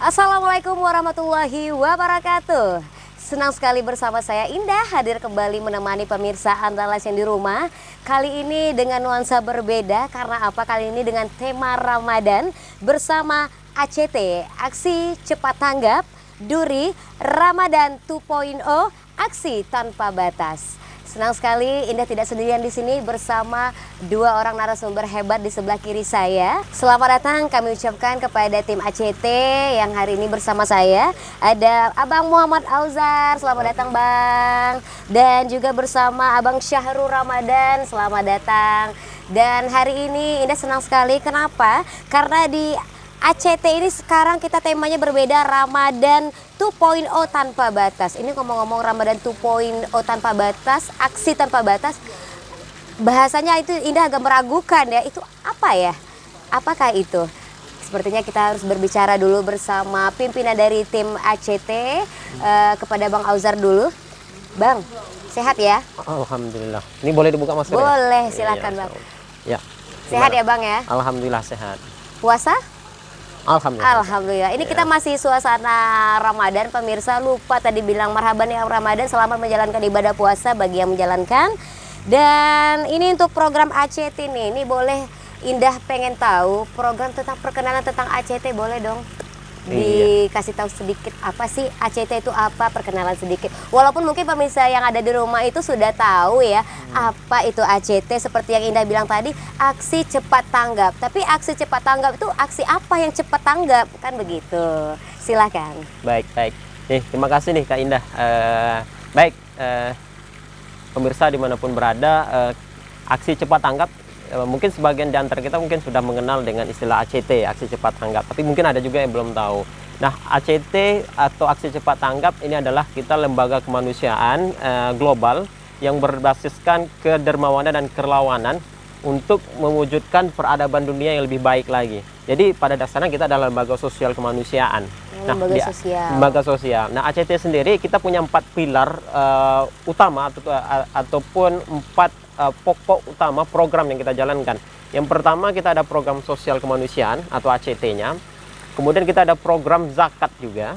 Assalamualaikum warahmatullahi wabarakatuh. Senang sekali bersama saya Indah hadir kembali menemani pemirsa Andalas yang di rumah. Kali ini dengan nuansa berbeda karena apa? Kali ini dengan tema Ramadan bersama ACT, Aksi Cepat Tanggap, Duri, Ramadan 2.0, Aksi Tanpa Batas. Senang sekali Indah tidak sendirian di sini bersama dua orang narasumber hebat di sebelah kiri saya. Selamat datang kami ucapkan kepada tim ACT yang hari ini bersama saya. Ada Abang Muhammad Auzar, selamat datang Bang. Dan juga bersama Abang Syahrul Ramadan, selamat datang. Dan hari ini Indah senang sekali, kenapa? Karena di ACT ini sekarang kita temanya berbeda, Ramadan 2.0 tanpa batas. Ini ngomong-ngomong Ramadan 2.0 tanpa batas, aksi tanpa batas. Bahasanya itu Indah agak meragukan ya. Itu apa ya? Apakah itu? Sepertinya kita harus berbicara dulu bersama pimpinan dari tim ACT. Kepada Bang Auzar dulu. Bang, sehat ya? Alhamdulillah. Ini boleh dibuka masker? Boleh, silakan Bang. Ya. Sehat ya Bang ya? Alhamdulillah sehat. Puasa? Alhamdulillah. Alhamdulillah. Ini kita masih suasana Ramadan, pemirsa. Lupa tadi bilang marhaban ya Ramadan, selamat menjalankan ibadah puasa bagi yang menjalankan. Dan ini untuk program ACT nih. Ini boleh Indah pengen tahu program tentang perkenalan tentang ACT, boleh dong dikasih tahu sedikit apa sih ACT itu apa, perkenalan sedikit. Walaupun mungkin pemirsa yang ada di rumah itu sudah tahu ya apa itu ACT, seperti yang Indah bilang tadi, aksi cepat tanggap. Tapi aksi cepat tanggap itu aksi apa yang cepat tanggap, kan begitu. Silakan. Baik. Nih, terima kasih nih Kak Indah. Pemirsa dimanapun berada, aksi cepat tanggap. Mungkin sebagian di antara kita mungkin sudah mengenal dengan istilah ACT, aksi cepat tanggap, tapi mungkin ada juga yang belum tahu. Nah, ACT atau aksi cepat tanggap ini adalah kita lembaga kemanusiaan global yang berbasiskan kedermawanan dan kerelawanan untuk mewujudkan peradaban dunia yang lebih baik lagi. Jadi pada dasarnya kita adalah lembaga sosial kemanusiaan. Lembaga sosial. Nah, ACT sendiri kita punya 4 pilar utama ataupun 4 pokok utama program yang kita jalankan. Yang pertama, kita ada program sosial kemanusiaan atau ACT-nya. Kemudian kita ada program zakat juga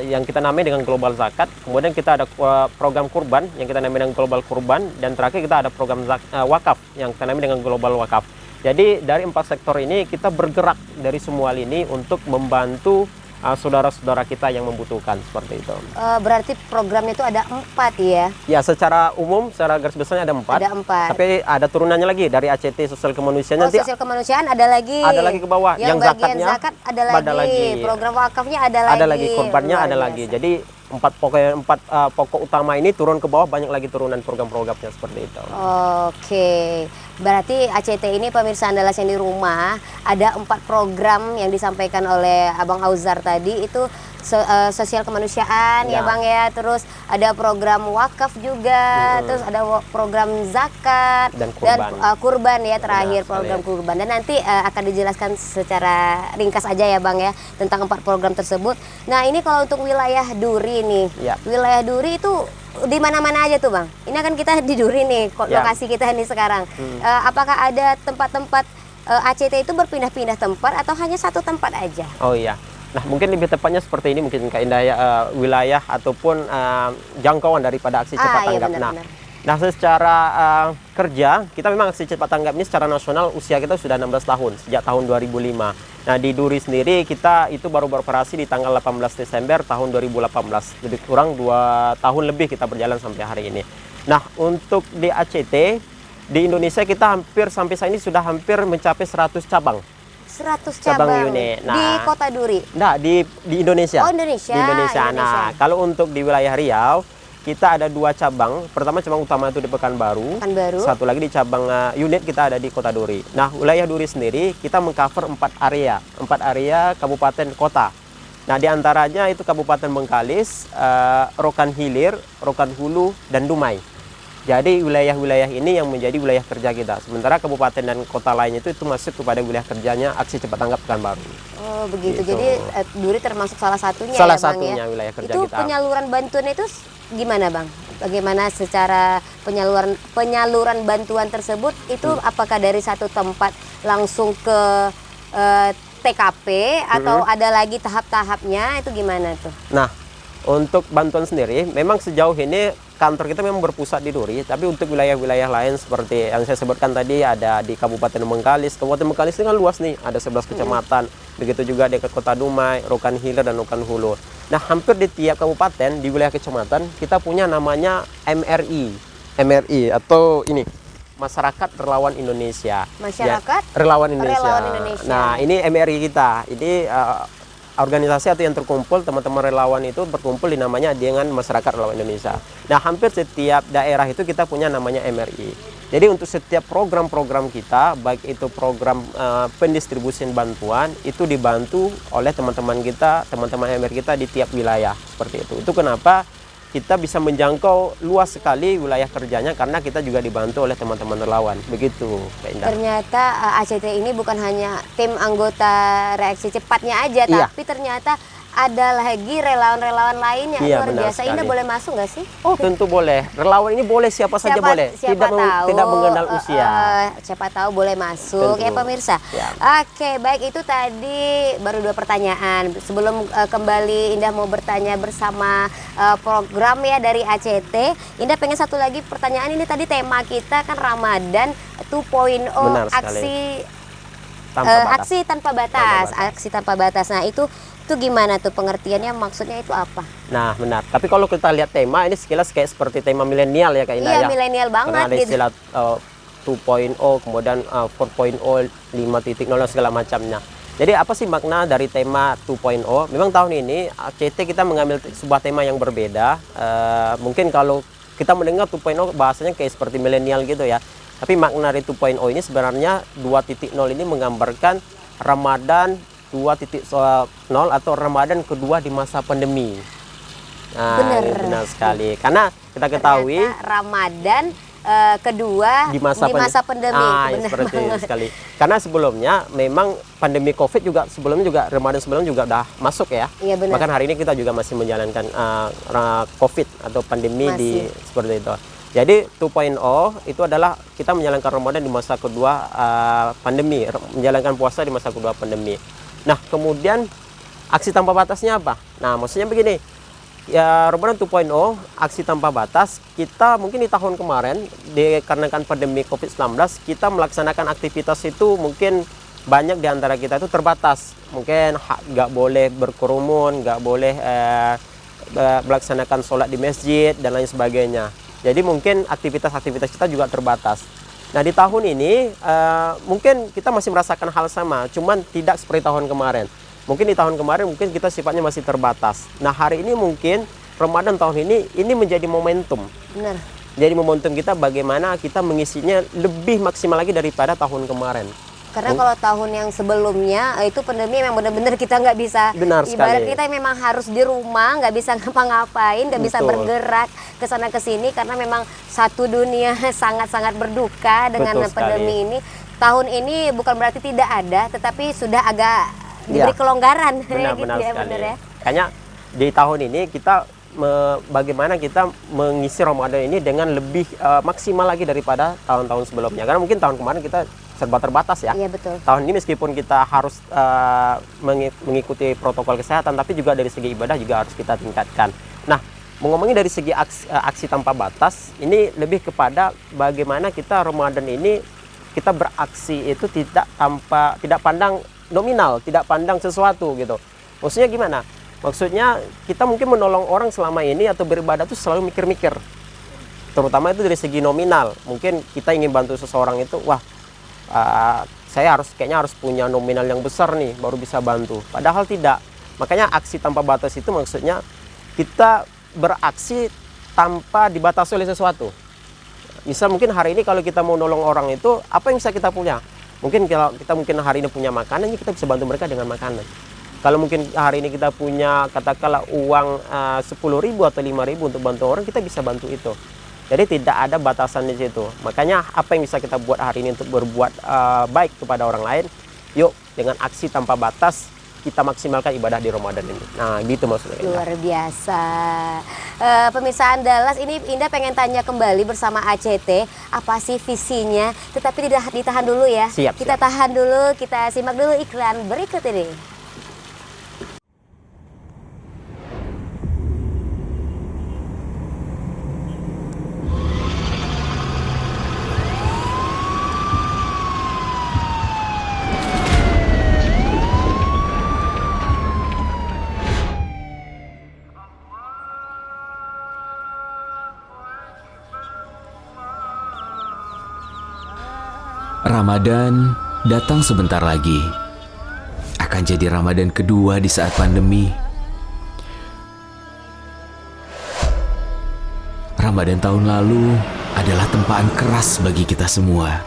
yang kita namai dengan global zakat. Kemudian kita ada program kurban yang kita namai dengan global kurban. Dan terakhir kita ada program wakaf yang kita namai dengan global wakaf. Jadi dari 4 sektor ini kita bergerak dari semua lini untuk membantu saudara-saudara kita yang membutuhkan, seperti itu. Berarti programnya itu ada 4 ya? Ya, secara umum, secara garis besarnya ada 4. Ada 4. Tapi ada turunannya lagi dari ACT sosial kemanusiaan. Oh, sosial kemanusiaan ada lagi. Ada lagi ke bawah. Yang zakatnya zakat ada lagi. Program wakafnya ada lagi. Ada lagi, korbannya ada lagi. Jadi 4 pokok utama ini turun ke bawah, banyak lagi turunan program-programnya seperti itu. Oke. Berarti ACT ini pemirsa Andalas yang di rumah ada 4 program yang disampaikan oleh Abang Auzar tadi, itu sosial kemanusiaan ya Bang ya, terus ada program wakaf juga, terus ada program zakat dan kurban ya terakhir, program kurban. Dan nanti akan dijelaskan secara ringkas aja ya Bang ya tentang 4 program tersebut. Nah, ini kalau untuk wilayah Duri nih, wilayah Duri itu di mana-mana aja tuh Bang? Ini kan kita di Duri nih, lokasi kita nih sekarang. Apakah ada tempat-tempat ACT itu berpindah-pindah tempat atau hanya satu tempat aja? Oh iya. Nah, mungkin lebih tepatnya seperti ini mungkin Kak Indah ya, wilayah ataupun jangkauan daripada aksi cepat tanggap. Nah, secara kerja kita memang aksi cepat tanggap ini secara nasional usia kita sudah 16 tahun sejak tahun 2005. Nah, di Duri sendiri kita itu baru beroperasi di tanggal 18 Desember tahun 2018. Jadi kurang 2 tahun lebih kita berjalan sampai hari ini. Nah, untuk di ACT di Indonesia kita hampir sampai saat ini sudah hampir mencapai 100 cabang. 100 cabang unit. Nah, di Kota Duri? Nah, di Indonesia. Oh, Indonesia. Di Indonesia. Nah, kalau untuk di wilayah Riau, kita ada 2 cabang. Pertama, cabang utama itu di Pekanbaru. Satu lagi di cabang unit kita ada di Kota Duri. Nah, wilayah Duri sendiri kita mengcover 4 area. 4 area kabupaten kota. Nah, di antaranya itu Kabupaten Bengkalis, Rokan Hilir, Rokan Hulu, dan Dumai. Jadi wilayah-wilayah ini yang menjadi wilayah kerja kita. Sementara kabupaten dan kota lainnya itu masuk kepada wilayah kerjanya aksi cepat tanggap Pekanbaru. Oh begitu. Jadi Duri termasuk salah satunya salah ya Bang satunya ya? Wilayah kerja itu kita. Penyaluran bantuan itu gimana Bang? Bagaimana secara penyaluran bantuan tersebut itu apakah dari satu tempat langsung ke TKP atau ada lagi tahap-tahapnya itu gimana tuh? Nah, untuk bantuan sendiri, memang sejauh ini kantor kita memang berpusat di Duri, tapi untuk wilayah-wilayah lain seperti yang saya sebutkan tadi ada di Kabupaten Bengkalis. Kabupaten Bengkalis ini kan luas nih, ada 11 kecamatan. Begitu juga di Kota Dumai, Rokan Hilir, dan Rokan Hulu. Nah, hampir di tiap kabupaten, di wilayah kecamatan, kita punya namanya MRI. MRI atau ini, Masyarakat Relawan Indonesia. Masyarakat Relawan Indonesia. Relawan Indonesia. Nah, ini MRI kita. Ini organisasi atau yang terkumpul, teman-teman relawan itu berkumpul di namanya dengan Masyarakat Relawan Indonesia. Nah, hampir setiap daerah itu kita punya namanya MRI. Jadi untuk setiap program-program kita, baik itu program pendistribusian bantuan, itu dibantu oleh teman-teman kita, teman-teman MRI kita di tiap wilayah seperti itu. Itu kenapa kita bisa menjangkau luas sekali wilayah kerjanya, karena kita juga dibantu oleh teman-teman relawan. Begitu, Kak Indah. Ternyata ACT ini bukan hanya tim anggota reaksi cepatnya aja, Iya. tapi ternyata ada lagi relawan-relawan lain yang Iya, luar benar biasa. Indah sekali. boleh masuk nggak sih? Oh, tentu boleh. Relawan ini boleh siapa saja boleh. Tidak mengenal usia. Siapa tahu boleh masuk Tentu. ya pemirsa. Ya. Oke, baik, itu tadi baru 2 pertanyaan. Sebelum kembali Indah mau bertanya bersama program ya dari ACT. Indah pengen satu lagi pertanyaan. Ini tadi tema kita kan Ramadan 2.0, Benar sekali. aksi tanpa batas. Aksi tanpa batas. Nah, itu gimana tuh pengertiannya, maksudnya itu apa? Nah, benar. Tapi kalau kita lihat tema ini sekilas kayak seperti tema milenial ya, Kak Indah. Iya, ya. milenial banget Karena ada gitu. istilah 2.0, kemudian 4.0, 5.0 dan segala macamnya. Jadi apa sih makna dari tema 2.0? Memang tahun ini ACT kita mengambil sebuah tema yang berbeda. Mungkin kalau kita mendengar 2.0 bahasanya kayak seperti milenial gitu ya. Tapi makna dari 2.0 ini sebenarnya 2.0 ini menggambarkan Ramadan 2.0 atau Ramadan kedua di masa pandemi. Nah, Bener. ini benar sekali. Karena kita ketahui Ternyata Ramadan kedua di masa pandemi. Ah, Bener seperti itu banget. sekali. Karena sebelumnya memang pandemi Covid juga sebelumnya juga Ramadan sebelumnya juga udah masuk ya. Iya, benar. Bahkan hari ini kita juga masih menjalankan Covid atau pandemi di seperti itu. Jadi 2.0 itu adalah kita menjalankan Ramadan di masa kedua pandemi, menjalankan puasa di masa kedua pandemi. Nah, kemudian aksi tanpa batasnya apa? Nah, maksudnya begini. Ya, Ramadan 2.0, aksi tanpa batas, kita mungkin di tahun kemarin, dikarenakan pandemi COVID-19, kita melaksanakan aktivitas itu mungkin banyak di antara kita itu terbatas. Mungkin nggak boleh berkerumun, nggak boleh melaksanakan sholat di masjid, dan lain sebagainya. Jadi mungkin aktivitas-aktivitas kita juga terbatas. Nah, di tahun ini mungkin kita masih merasakan hal sama, cuman tidak seperti tahun kemarin. Mungkin di tahun kemarin mungkin kita sifatnya masih terbatas. Nah, hari ini mungkin Ramadan tahun ini menjadi momentum. Benar. Jadi momentum kita bagaimana kita mengisinya lebih maksimal lagi daripada tahun kemarin. Karena kalau tahun yang sebelumnya itu pandemi memang benar-benar kita nggak bisa. Benar ibarat sekali. kita memang harus di rumah, nggak bisa ngapa-ngapain, nggak bisa Betul. bergerak ke sana ke sini karena memang satu dunia sangat-sangat berduka dengan Betul sekali. pandemi ini. Tahun ini bukan berarti tidak ada, tetapi sudah agak diberi Ya. kelonggaran. Benar-benar gitu ya, sekali. benar ya. Kayaknya di tahun ini kita bagaimana kita mengisi Ramadan ini dengan lebih maksimal lagi daripada tahun-tahun sebelumnya. Karena mungkin tahun kemarin kita serba terbatas ya. Iya, betul. Tahun ini meskipun kita harus mengikuti protokol kesehatan, tapi juga dari segi ibadah juga harus kita tingkatkan. Nah, ngomongin dari segi aksi tanpa batas, ini lebih kepada bagaimana kita Ramadan ini kita beraksi itu tidak pandang nominal, tidak pandang sesuatu gitu. Maksudnya gimana? Maksudnya kita mungkin menolong orang selama ini atau beribadah itu selalu mikir-mikir. Terutama itu dari segi nominal. Mungkin kita ingin bantu seseorang itu, wah, saya kayaknya harus punya nominal yang besar nih baru bisa bantu. Padahal tidak. Makanya aksi tanpa batas itu maksudnya kita beraksi tanpa dibatasi oleh sesuatu. Misal mungkin hari ini kalau kita mau nolong orang itu, apa yang bisa kita punya? Mungkin kalau kita hari ini punya makanan, kita bisa bantu mereka dengan makanan. Kalau mungkin hari ini kita punya katakanlah uang 10.000 atau 5.000 untuk bantu orang, kita bisa bantu itu. Jadi tidak ada batasan di situ. Makanya apa yang bisa kita buat hari ini untuk berbuat baik kepada orang lain, yuk dengan aksi tanpa batas kita maksimalkan ibadah di Ramadan ini. Nah, gitu maksudnya. Indah. Luar biasa. Pemirsa Andalas, ini Indah pengen tanya kembali bersama ACT, apa sih visinya? Tetapi tidak ditahan dulu ya. Siap, Kita siap. tahan dulu, kita simak dulu iklan berikut ini. Ramadan datang sebentar lagi. Akan jadi Ramadan kedua di saat pandemi. Ramadan tahun lalu adalah tempaan keras bagi kita semua.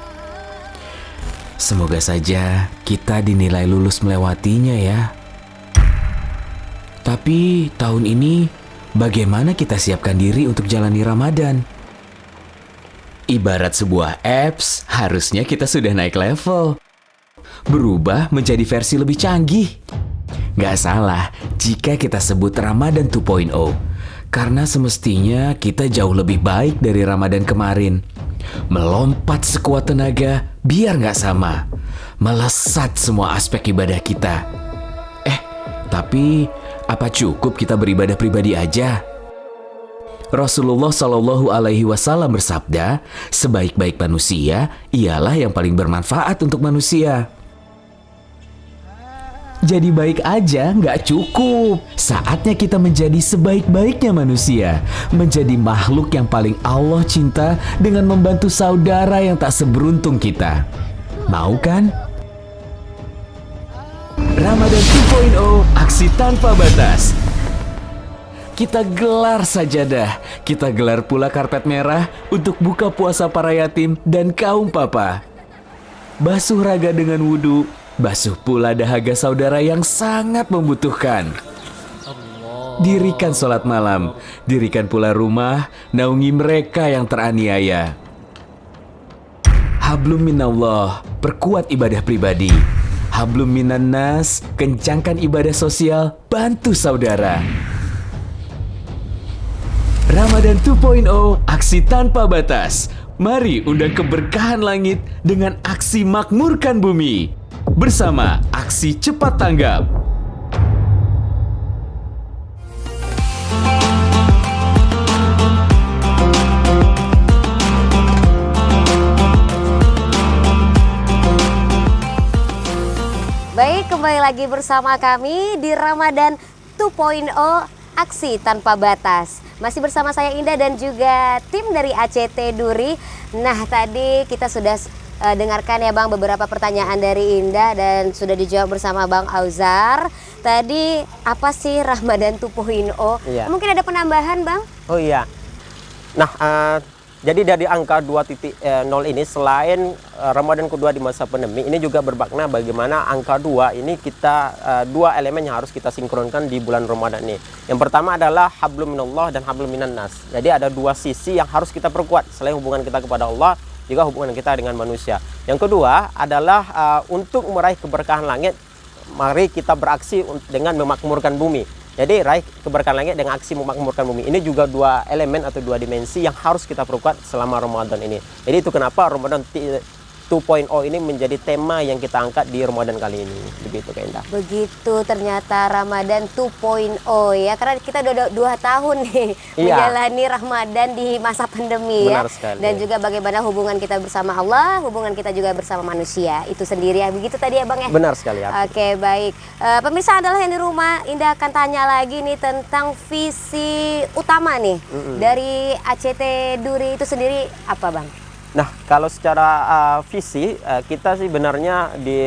Semoga saja kita dinilai lulus melewatinya ya. Tapi tahun ini bagaimana kita siapkan diri untuk jalani Ramadan? Ibarat sebuah apps, harusnya kita sudah naik level. Berubah menjadi versi lebih canggih. Gak salah jika kita sebut Ramadan 2.0. Karena semestinya kita jauh lebih baik dari Ramadan kemarin. Melompat sekuat tenaga biar gak sama. Melesat semua aspek ibadah kita. Tapi apa cukup kita beribadah pribadi aja? Rasulullah Shallallahu Alaihi Wasallam bersabda, sebaik-baik manusia ialah yang paling bermanfaat untuk manusia. Jadi baik aja nggak cukup. Saatnya kita menjadi sebaik-baiknya manusia, menjadi makhluk yang paling Allah cinta dengan membantu saudara yang tak seberuntung kita. Mau kan? Ramadan 2.0, aksi tanpa batas. Kita gelar sajadah, kita gelar pula karpet merah untuk buka puasa para yatim dan kaum papa. Basuh raga dengan wudhu, basuh pula dahaga saudara yang sangat membutuhkan. Dirikan sholat malam, dirikan pula rumah, naungi mereka yang teraniaya. Hablum minallah, perkuat ibadah pribadi. Hablum minan nas, kencangkan ibadah sosial, bantu saudara. Ramadan 2.0, aksi tanpa batas. Mari undang keberkahan langit dengan aksi makmurkan bumi. Bersama aksi cepat tanggap. Baik, kembali lagi bersama kami di Ramadan 2.0, aksi tanpa batas. Masih bersama saya Indah dan juga tim dari ACT Duri. Nah, tadi kita sudah dengarkan ya Bang beberapa pertanyaan dari Indah dan sudah dijawab bersama Bang Auzar. Tadi apa sih Ramadan 2.0? Iya. Mungkin ada penambahan Bang? Oh iya. Nah, jadi dari angka 2.0 ini selain Ramadan kedua di masa pandemi, ini juga bermakna bagaimana angka 2 ini kita dua elemen yang harus kita sinkronkan di bulan Ramadan ini. Yang pertama adalah hablum minallah dan hablum minan nas. Jadi ada dua sisi yang harus kita perkuat selain hubungan kita kepada Allah, juga hubungan kita dengan manusia. Yang kedua adalah untuk meraih keberkahan langit, mari kita beraksi dengan memakmurkan bumi. Jadi raih keberkahan langit dengan aksi memakmurkan bumi. Ini juga dua elemen atau dua dimensi yang harus kita perkuat selama Ramadan ini. Jadi itu kenapa Ramadan 2.0 ini menjadi tema yang kita angkat di Ramadan kali ini. Begitu Kak Indah. Begitu ternyata Ramadan 2.0 ya, karena kita udah 2 tahun nih menjalani Ramadan di masa pandemi. Benar ya. sekali. Dan juga bagaimana hubungan kita bersama Allah, hubungan kita juga bersama manusia. Itu sendiri ya, begitu tadi ya Bang ya? Benar sekali ya. Oke, baik. Pemirsa adalah yang di rumah, Indah akan tanya lagi nih tentang visi utama nih dari ACT Duri itu sendiri apa Bang? Nah, kalau secara visi, kita sih benarnya di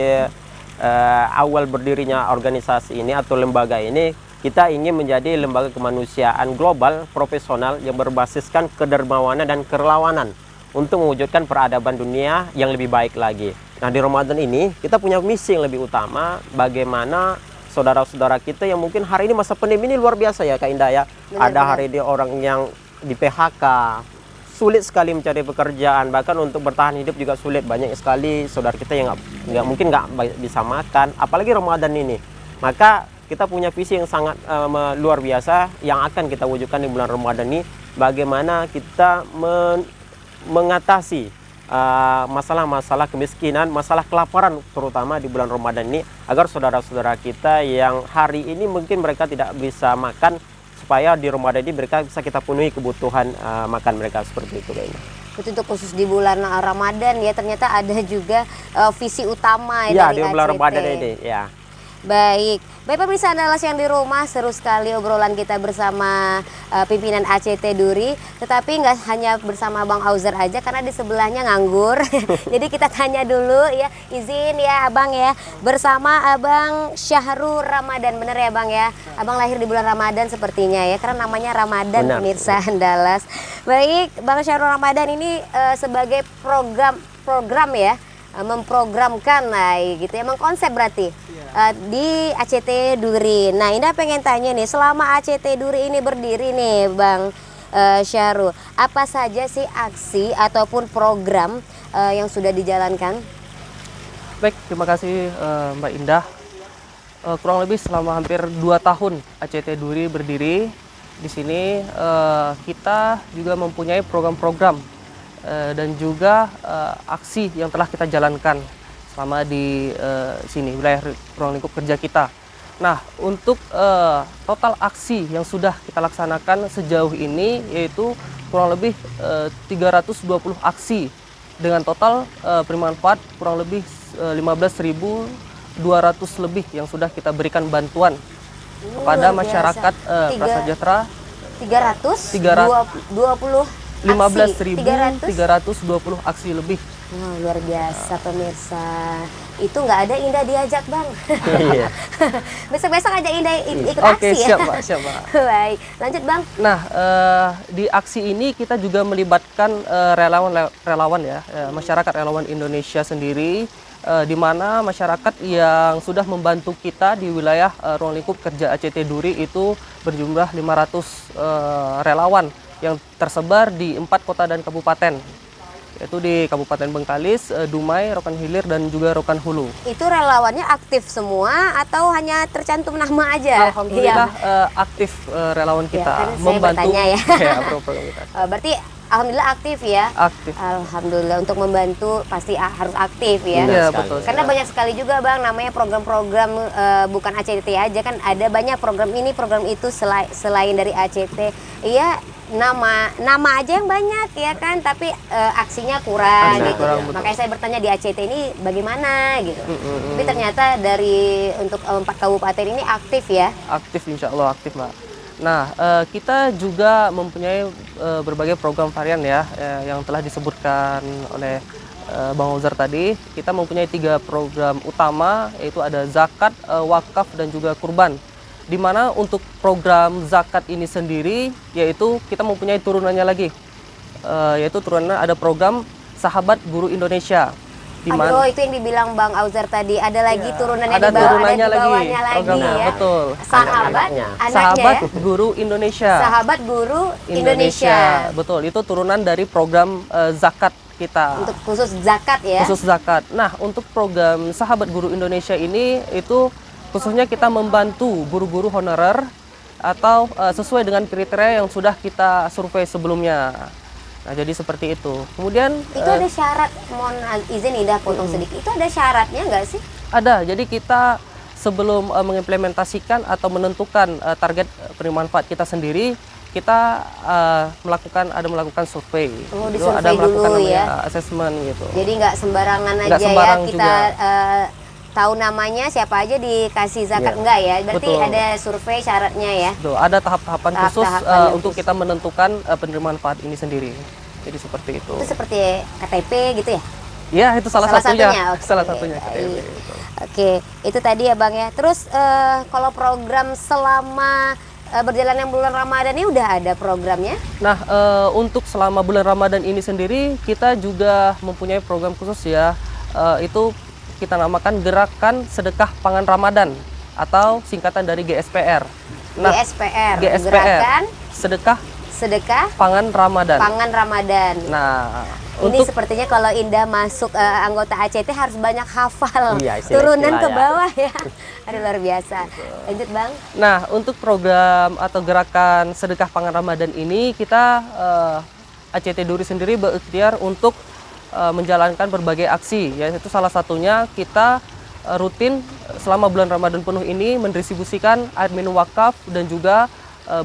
awal berdirinya organisasi ini atau lembaga ini, kita ingin menjadi lembaga kemanusiaan global profesional yang berbasiskan kedermawanan dan kerelawanan untuk mewujudkan peradaban dunia yang lebih baik lagi. Nah, di Ramadan ini kita punya misi yang lebih utama, bagaimana saudara-saudara kita yang mungkin hari ini masa pandemi ini luar biasa ya Kak Indah ya. Ada hari ini orang yang di PHK, sulit sekali mencari pekerjaan, bahkan untuk bertahan hidup juga sulit. Banyak sekali saudara kita yang nggak mungkin nggak bisa makan, apalagi Ramadan ini. Maka kita punya visi yang sangat luar biasa yang akan kita wujudkan di bulan Ramadan ini, bagaimana kita mengatasi masalah-masalah kemiskinan, masalah kelaparan terutama di bulan Ramadan ini, agar saudara-saudara kita yang hari ini mungkin mereka tidak bisa makan, supaya di Ramadan ini mereka bisa kita penuhi kebutuhan makan mereka, seperti itu kayaknya. Itu untuk khusus di bulan Ramadan ya, ternyata ada juga visi utama Ya, dari di bulan ACT. Ramadan ini ya. Baik, pemirsa Andalas yang di rumah, seru sekali obrolan kita bersama pimpinan ACT Duri. Tetapi nggak hanya bersama Bang Auzer aja, karena di sebelahnya nganggur. Jadi kita tanya dulu ya, izin ya Abang ya, bersama Abang Syahrul Ramadan, bener ya Bang ya? Abang lahir di bulan Ramadan sepertinya ya, karena namanya Ramadan, Benar. pemirsa Andalas. Baik, Bang Syahrul Ramadan ini sebagai program ya, memprogramkan lah gitu ya, mengkonsep berarti di ACT Duri. Nah, Indah pengen tanya nih, selama ACT Duri ini berdiri nih Bang Syahrul, apa saja sih aksi ataupun program yang sudah dijalankan? Baik, terima kasih Mbak Indah. Kurang lebih selama hampir 2 tahun ACT Duri berdiri di sini, kita juga mempunyai program-program dan juga aksi yang telah kita jalankan selama di sini, wilayah ruang lingkup kerja kita. Nah, untuk total aksi yang sudah kita laksanakan sejauh ini yaitu kurang lebih 320 aksi dengan total penerimaan manfaat kurang lebih 15.200 lebih yang sudah kita berikan bantuan kepada Luar biasa. masyarakat prasejahtera. 320 15.320 aksi lebih. Wah, luar biasa pemirsa. Itu nggak ada Indah diajak Bang. Iya. Besok-besok aja Indah ikut Oke, aksi siap ya. Pak, siap Pak. Baik, lanjut Bang. Nah, di aksi ini kita juga melibatkan relawan ya, masyarakat relawan Indonesia sendiri, di mana masyarakat yang sudah membantu kita di wilayah ruang lingkup kerja ACT Duri itu berjumlah 500 relawan yang tersebar di 4 kota dan kabupaten, yaitu di Kabupaten Bengkalis, Dumai, Rokan Hilir, dan juga Rokan Hulu. Itu relawannya aktif semua atau hanya tercantum nama aja? Alhamdulillah Iya. aktif relawan Ya, kita kan saya membantu bertanya ya. program kita. Berarti alhamdulillah aktif ya. Aktif. Alhamdulillah, untuk membantu pasti harus aktif ya. Iya, sekali. betul. Karena banyak sekali juga Bang, namanya program-program bukan ACT aja kan, ada banyak program ini program itu selain dari ACT. Iya, nama aja yang banyak ya kan, tapi aksinya kurang Aksinya gitu. kurang, betul. Makanya saya bertanya di ACT ini bagaimana gitu. Tapi ternyata dari untuk 4 kabupaten ini aktif ya. Aktif, insya Allah aktif Mbak. Nah, kita juga mempunyai berbagai program varian ya, yang telah disebutkan oleh Bang Auzer tadi. Kita mempunyai 3 program utama, yaitu ada zakat, wakaf, dan juga kurban. Di mana untuk program zakat ini sendiri, yaitu kita mempunyai turunannya lagi, yaitu turunannya ada program Sahabat Guru Indonesia. Di Aduh, itu yang dibilang Bang Auzer tadi, ada lagi turunannya Ada di bawah, turunannya ada di lagi, bawahnya lagi programnya, ya. betul. Sahabat, Anaknya. anaknya Sahabat ya. Guru Indonesia. Sahabat Guru Indonesia. Betul, itu turunan dari program zakat kita. Untuk khusus zakat ya. Khusus zakat. Nah, untuk program Sahabat Guru Indonesia ini itu khususnya kita membantu guru-guru honorer atau sesuai dengan kriteria yang sudah kita survei sebelumnya. Nah, jadi seperti itu. Kemudian Itu ada syarat, mohon izin Indah potong sedikit. Itu ada syaratnya nggak sih? ada. Jadi kita sebelum mengimplementasikan atau menentukan target penerimaan manfaat kita sendiri, kita melakukan survei. Oh, Itu disurvei ada melakukan dulu namanya ya. assessment gitu. Jadi nggak sembarangan Nggak aja sembarang ya kita juga. tahu namanya siapa aja dikasih zakat, Iya. enggak ya? Berarti Betul. ada survei syaratnya ya. Tuh, ada tahap-tahapan khusus Tahap-tahapan yang untuk khusus. kita menentukan penerimaan manfaat ini sendiri. Jadi seperti itu. Itu seperti KTP gitu ya? Ya, itu salah satunya. Oke, Salah satunya. baik. KTP. Oke, itu tadi ya Bang ya. Terus kalau program selama berjalannya bulan Ramadan ini udah ada programnya? Nah, untuk selama bulan Ramadan ini sendiri, kita juga mempunyai program khusus ya. Itu kita namakan Gerakan Sedekah Pangan Ramadan atau singkatan dari GSPR. GSPR, GSPR, Gerakan Sedekah Sedekah Pangan Ramadan. Pangan Ramadan. Nah, Ini Untuk sepertinya kalau Indah masuk anggota ACT harus banyak hafal. Iya, istilah-istilah Turunan ke ya. bawah ya. Aduh luar biasa. Lanjut Bang. Nah, untuk program atau gerakan sedekah pangan Ramadan ini kita ACT Duri sendiri berikhtiar untuk menjalankan berbagai aksi, yaitu salah satunya kita rutin selama bulan Ramadan penuh ini mendistribusikan air minum wakaf dan juga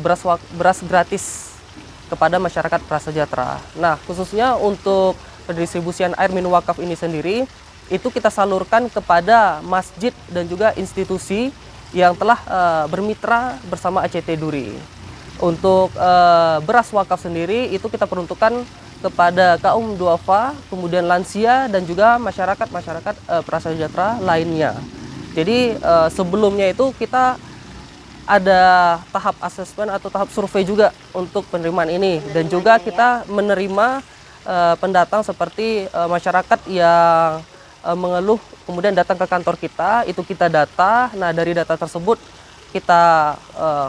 beras gratis kepada masyarakat prasejahtera. Nah, khususnya untuk pendistribusian air minum wakaf ini sendiri itu kita salurkan kepada masjid dan juga institusi yang telah bermitra bersama ACT Duri. Untuk beras wakaf sendiri itu kita peruntukkan kepada kaum duafa, kemudian lansia dan juga masyarakat prasejahtera lainnya. Jadi sebelumnya itu kita ada tahap asesmen atau tahap survei juga untuk penerimaan ini, dan juga kita menerima pendatang seperti masyarakat yang mengeluh kemudian datang ke kantor kita, itu kita data. Nah, dari data tersebut kita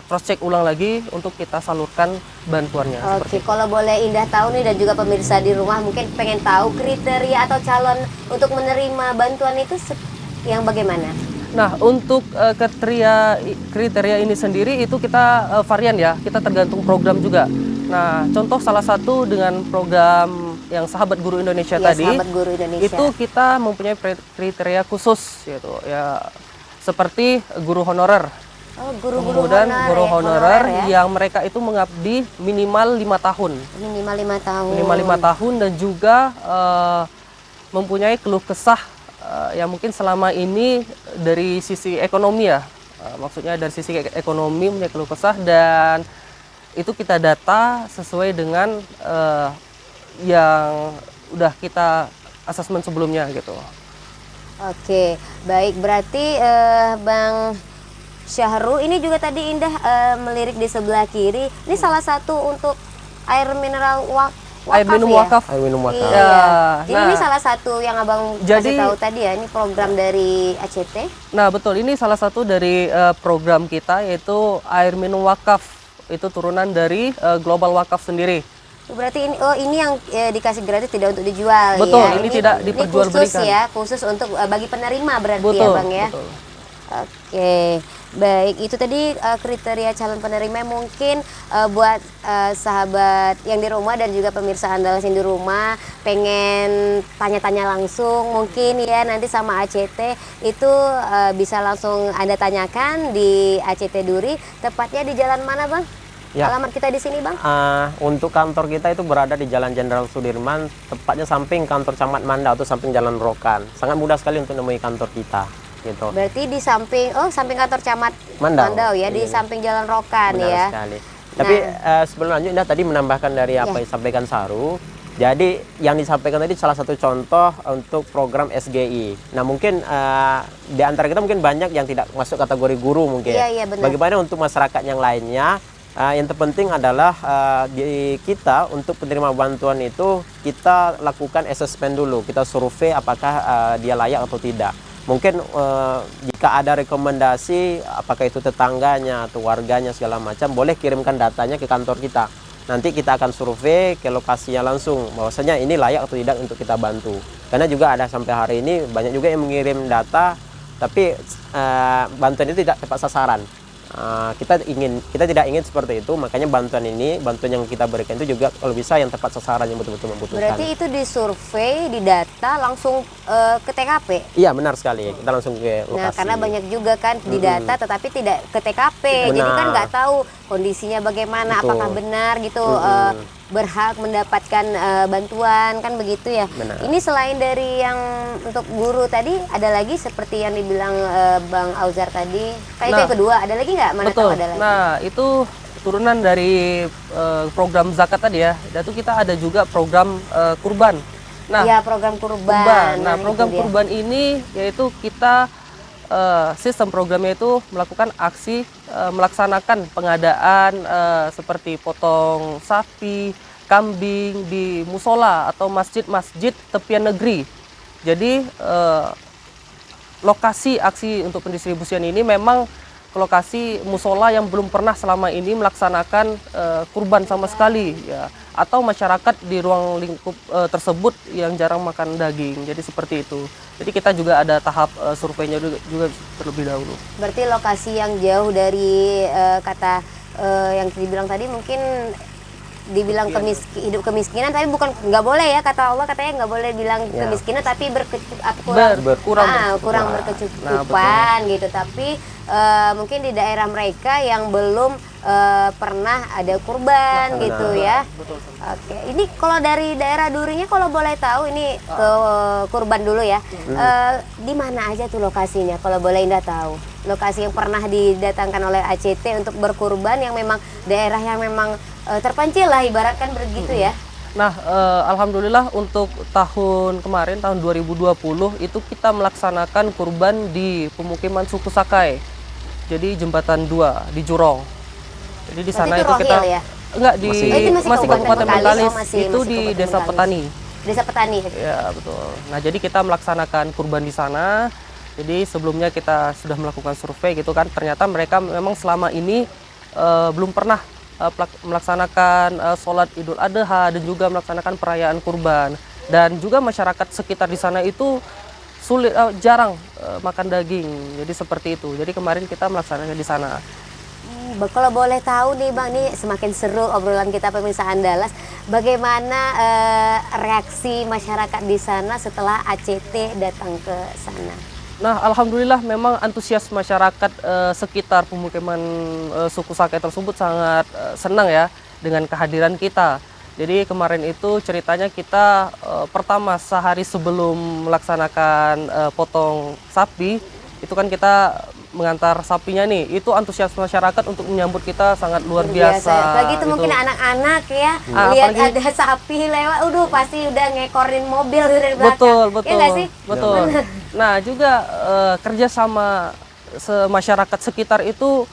cross check ulang lagi untuk kita salurkan bantuannya. Oke, kalau boleh Indah tahu nih dan juga pemirsa di rumah mungkin pengen tahu kriteria atau calon untuk menerima bantuan itu yang bagaimana? Nah, untuk kriteria ini sendiri itu kita varian ya, kita tergantung program juga. Nah, contoh salah satu dengan program yang Sahabat Guru Indonesia Iya, tadi, Sahabat Guru Indonesia. itu kita mempunyai kriteria khusus, yaitu ya seperti guru honorer. Oh, guru-guru Kemudian honorer, guru honorer ya. yang mereka itu mengabdi minimal 5 tahun. Minimal 5 tahun. Minimal 5 tahun dan juga mempunyai keluh kesah yang mungkin selama ini dari sisi ekonomi ya, maksudnya dari sisi ekonomi punya keluh kesah, dan itu kita data sesuai dengan yang udah kita asesmen sebelumnya gitu. Oke, baik, berarti Bang Syahrul ini juga tadi Indah melirik di sebelah kiri. Ini salah satu untuk air mineral wakaf Air minum ya? wakaf. Air minum wakaf. Iya. Ya, Ini nah. salah satu yang Abang Jadi- kasih tahu tadi ya, ini program dari ACT. Nah, betul, ini salah satu dari program kita, yaitu air minum wakaf. Itu turunan dari Global Wakaf sendiri. Berarti ini yang dikasih gratis tidak untuk dijual Betul, ya. ini tidak Ini diperjualbelikan. khusus ya, khusus untuk bagi penerima berarti ya Betul, Bang ya. betul. Oke, baik, itu tadi kriteria calon penerima. Mungkin buat sahabat yang di rumah dan juga pemirsa Andalas yang di rumah pengen tanya-tanya langsung mungkin ya nanti sama ACT itu bisa langsung Anda tanyakan di ACT Duri. Tepatnya di jalan mana Bang? Ya. Alamat kita di sini Bang? Untuk kantor kita itu berada di Jalan Jenderal Sudirman, tepatnya samping kantor Camat Manda atau samping Jalan Rokan. Sangat mudah sekali untuk menemui kantor kita, gitu. Berarti di samping samping kantor Camat Mandau. ya, di Iya. samping Jalan Rokan Benar ya. sekali. Tapi sebelum lanjut, Indah tadi menambahkan dari apa Ya. yang disampaikan Saru. Jadi yang disampaikan tadi salah satu contoh untuk program SGI. Nah mungkin di antara kita mungkin banyak yang tidak masuk kategori guru mungkin. Iya, iya, benar. Bagaimana untuk masyarakat yang lainnya? Yang terpenting adalah di kita untuk penerima bantuan itu kita lakukan assessment dulu, kita survei apakah dia layak atau tidak. Mungkin jika ada rekomendasi apakah itu tetangganya atau warganya segala macam, boleh kirimkan datanya ke kantor kita. Nanti kita akan survei ke lokasinya langsung bahwasanya ini layak atau tidak untuk kita bantu. Karena juga ada sampai hari ini banyak juga yang mengirim data tapi bantuan itu tidak tepat sasaran. Kita tidak ingin seperti itu, makanya bantuan yang kita berikan itu juga kalau bisa yang tepat sasaran yang betul-betul membutuhkan. Berarti itu disurvei, didata langsung ke TKP. Iya benar sekali, kita langsung ke lokasi. Nah, karena banyak juga kan didata tetapi tidak ke TKP. Jadi kan Benar. nggak tahu kondisinya bagaimana, Betul. apakah benar gitu berhak mendapatkan bantuan kan begitu ya. Benar. Ini selain dari yang untuk guru tadi ada lagi seperti yang dibilang Bang Auzar tadi. Kayak itu Nah, yang kedua, ada lagi nggak? Mana Betul. tahu ada lagi. Nah, itu turunan dari program zakat tadi ya. Dan itu kita ada juga program kurban. Nah, ya program kurban. kurban. Nah, itu program dia. kurban ini yaitu kita sistem programnya itu melakukan aksi melaksanakan pengadaan seperti potong sapi, kambing di musola atau masjid-masjid tepian negeri. Jadi lokasi aksi untuk pendistribusian ini memang ke lokasi musola yang belum pernah selama ini melaksanakan kurban sama sekali ya, atau masyarakat di ruang lingkup tersebut yang jarang makan daging. Jadi seperti itu. Jadi kita juga ada tahap surveinya juga terlebih dahulu. Berarti lokasi yang jauh dari kata yang dibilang tadi mungkin dibilang hidup kemiskinan, tapi bukan, nggak boleh ya, kata Allah katanya nggak boleh bilang kemiskinan, tapi kurang berkecukupan gitu. Tapi mungkin di daerah mereka yang belum pernah ada kurban gitu ya. Oke, ini kalau dari daerah Durinya kalau boleh tahu, ini ke kurban dulu ya. Di mana aja tuh lokasinya kalau boleh Indah tahu? Lokasi yang pernah didatangkan oleh ACT untuk berkurban yang memang daerah yang memang terpencil lah ibaratkan begitu ya. Nah, alhamdulillah untuk tahun kemarin, tahun 2020 itu kita melaksanakan kurban di pemukiman suku Sakai. Jadi Jembatan 2 di Jurong. Jadi di sana itu kita ya? enggak di masih Kabupaten Bengkalis, itu di Desa Petani. Desa Petani. Ya, betul. Nah, jadi kita melaksanakan kurban di sana. Jadi sebelumnya kita sudah melakukan survei gitu kan. Ternyata mereka memang selama ini belum pernah melaksanakan sholat Idul Adha dan juga melaksanakan perayaan kurban, dan juga masyarakat sekitar di sana itu jarang makan daging, jadi seperti itu. Jadi kemarin kita melaksanakan di sana. Kalau boleh tahu nih Bang, nih semakin seru obrolan kita pemirsa Andalas, bagaimana reaksi masyarakat di sana setelah ACT datang ke sana? Nah, alhamdulillah memang antusias masyarakat sekitar pemukiman suku Sakai tersebut sangat senang ya dengan kehadiran kita. Jadi kemarin itu ceritanya kita pertama sehari sebelum melaksanakan potong sapi, itu kan kita mengantar sapinya nih, itu antusias masyarakat untuk menyambut kita sangat luar biasa. Lagi itu mungkin anak-anak ya, lihat apalagi, ada sapi lewat, pasti udah ngekorin mobil dari belakang. Betul, Ya betul. nggak sih? Betul. Nah, juga kerja sama masyarakat sekitar itu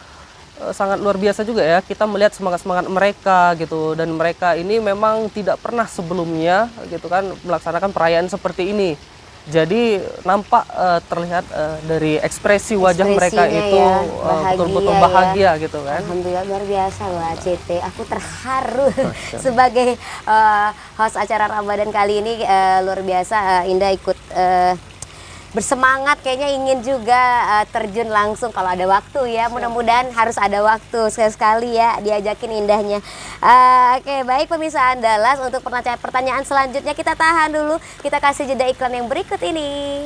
sangat luar biasa juga ya. Kita melihat semangat-semangat mereka gitu, dan mereka ini memang tidak pernah sebelumnya gitu kan melaksanakan perayaan seperti ini. Jadi nampak terlihat dari ekspresi wajah mereka itu ya, betul-betul bahagia gitu kan. Alhamdulillah, luar biasa loh ACT. Aku terharu sebagai host acara Ramadan kali ini. Luar biasa, Indah ikut bersemangat, kayaknya ingin juga terjun langsung kalau ada waktu ya. Mudah-mudahan harus ada waktu sekali-sekali ya diajakin Indahnya. Oke, baik pemirsa Andalas, untuk pertanyaan selanjutnya kita tahan dulu, kita kasih jeda iklan yang berikut ini.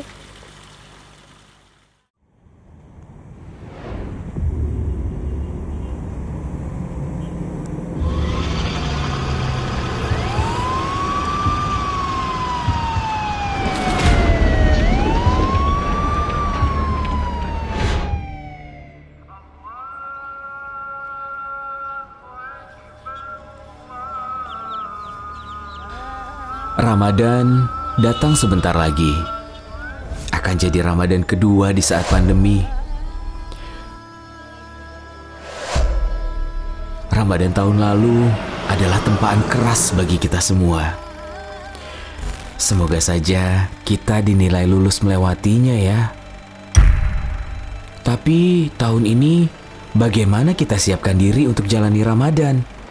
Ramadan datang sebentar lagi. Akan jadi Ramadan kedua di saat pandemi. Ramadan tahun lalu adalah tempaan keras bagi kita semua. Semoga saja kita dinilai lulus melewatinya ya. Tapi tahun ini bagaimana kita siapkan diri untuk jalani Ramadan?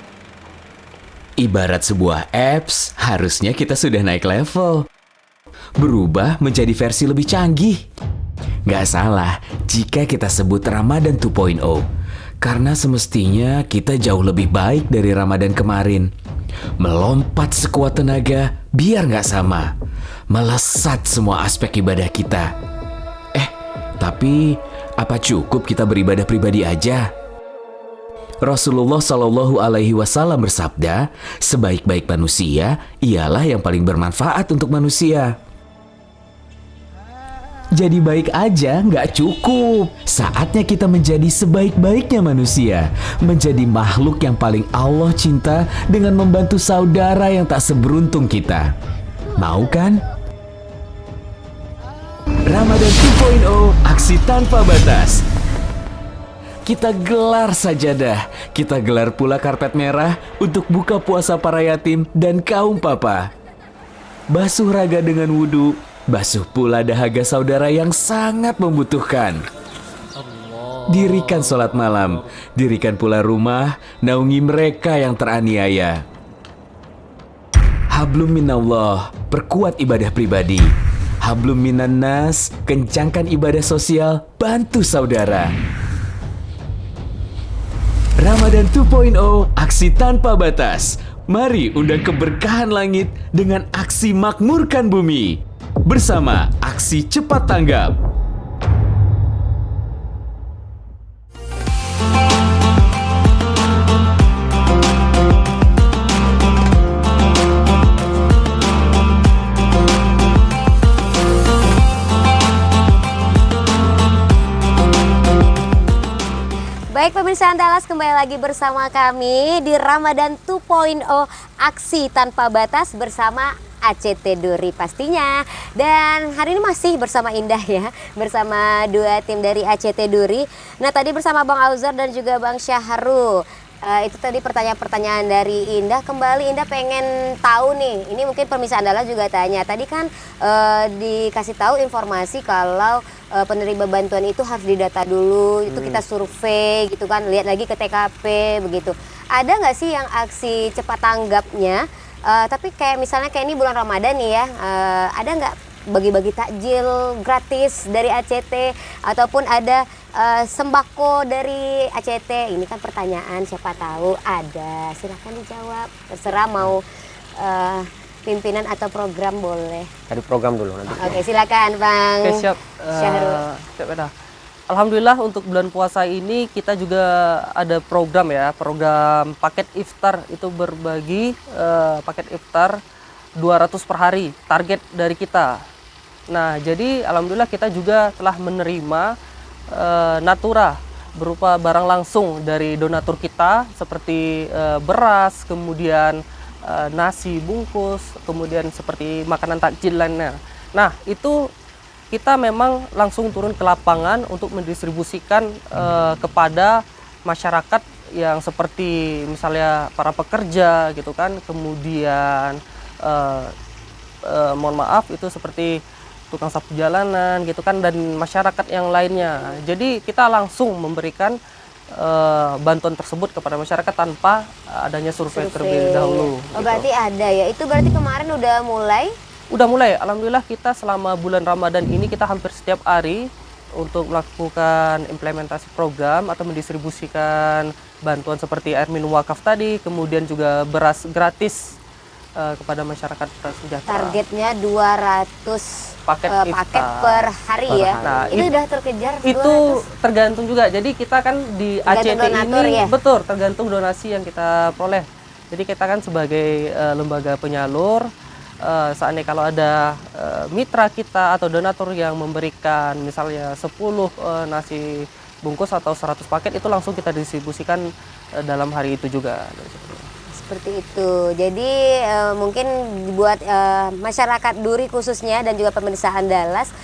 Ibarat sebuah apps, harusnya kita sudah naik level. Berubah menjadi versi lebih canggih. Gak salah jika kita sebut Ramadan 2.0. Karena semestinya kita jauh lebih baik dari Ramadan kemarin. Melompat sekuat tenaga biar gak sama. Melesat semua aspek ibadah kita. Tapi apa cukup kita beribadah pribadi aja? Rasulullah Shallallahu Alaihi Wasallam bersabda, sebaik-baik manusia ialah yang paling bermanfaat untuk manusia. Jadi baik aja nggak cukup. Saatnya kita menjadi sebaik-baiknya manusia, menjadi makhluk yang paling Allah cinta dengan membantu saudara yang tak seberuntung kita. Mau kan? Ramadan 2.0, aksi tanpa batas. Kita gelar sajadah, kita gelar pula karpet merah untuk buka puasa para yatim dan kaum papa. Basuh raga dengan wudhu, basuh pula dahaga saudara yang sangat membutuhkan. Dirikan sholat malam, dirikan pula rumah, naungi mereka yang teraniaya. Hablum minallah, perkuat ibadah pribadi. Hablum minan nas, kencangkan ibadah sosial, bantu saudara. Ramadan 2.0, aksi tanpa batas. Mari undang keberkahan langit dengan aksi makmurkan bumi. Bersama aksi cepat tanggap. Baik pemirsa Andalas, kembali lagi bersama kami di Ramadan 2.0 Aksi Tanpa Batas bersama ACT Duri pastinya. Dan hari ini masih bersama Indah ya, bersama dua tim dari ACT Duri. Nah tadi bersama Bang Auzar dan juga Bang Syahrul. Itu tadi pertanyaan-pertanyaan dari Indah. Kembali Indah pengen tahu nih, ini mungkin pemirsa Andalas juga tanya. Tadi kan dikasih tahu informasi kalau penerima bantuan itu harus didata dulu, itu kita survei gitu kan, lihat lagi ke TKP begitu. Ada nggak sih yang aksi cepat tanggapnya? Tapi kayak misalnya kayak ini bulan Ramadan nih ya, ada nggak bagi-bagi takjil gratis dari ACT ataupun ada sembako dari ACT? Ini kan pertanyaan, siapa tahu ada. Silahkan dijawab, terserah mau pimpinan atau program boleh. Dari program dulu nanti. Oke, silakan Bang Oke, siap. Syahrul. Siap, Eda. Alhamdulillah untuk bulan puasa ini kita juga ada program ya, program paket iftar, itu berbagi paket iftar 200 per hari target dari kita. Nah, jadi alhamdulillah kita juga telah menerima natura berupa barang langsung dari donatur kita seperti beras, kemudian nasi bungkus, kemudian seperti makanan takjil lainnya. Nah, itu kita memang langsung turun ke lapangan untuk mendistribusikan kepada masyarakat yang seperti misalnya para pekerja gitu kan, kemudian mohon maaf itu seperti tukang sapu jalanan gitu kan, dan masyarakat yang lainnya. Jadi kita langsung memberikan bantuan tersebut kepada masyarakat tanpa adanya survei terlebih dahulu. Oh, berarti ada ya. Itu berarti kemarin udah mulai? Udah mulai. Alhamdulillah kita selama bulan Ramadan ini kita hampir setiap hari untuk melakukan implementasi program atau mendistribusikan bantuan seperti air minum wakaf tadi, kemudian juga beras gratis kepada masyarakat prasejahtera. Targetnya 200 paket per hari ya. Nah, itu udah terkejar 200. Itu tergantung juga. Jadi kita kan di Tergantung ACT donatur ini ya? betul tergantung donasi yang kita peroleh. Jadi kita kan sebagai lembaga penyalur, seandainya kalau ada mitra kita atau donatur yang memberikan misalnya 10 nasi bungkus atau 100 paket, itu langsung kita distribusikan dalam hari itu juga. Seperti itu. Jadi mungkin buat masyarakat Duri khususnya dan juga pemirsa Andalas,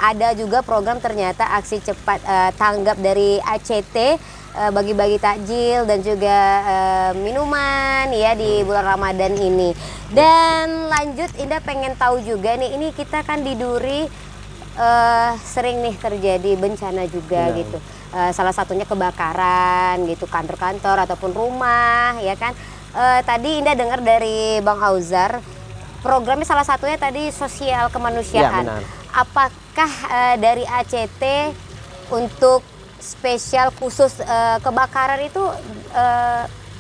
ada juga program ternyata aksi cepat tanggap dari ACT, bagi-bagi takjil dan juga minuman ya di bulan Ramadan ini. Dan lanjut Indah pengen tahu juga nih, ini kita kan di Duri sering nih terjadi bencana juga gitu. Salah satunya kebakaran gitu, kantor-kantor ataupun rumah ya kan. Tadi Indah dengar dari Bang Auzar, programnya salah satunya tadi sosial kemanusiaan. Ya, benar. Apakah dari ACT untuk spesial khusus kebakaran itu,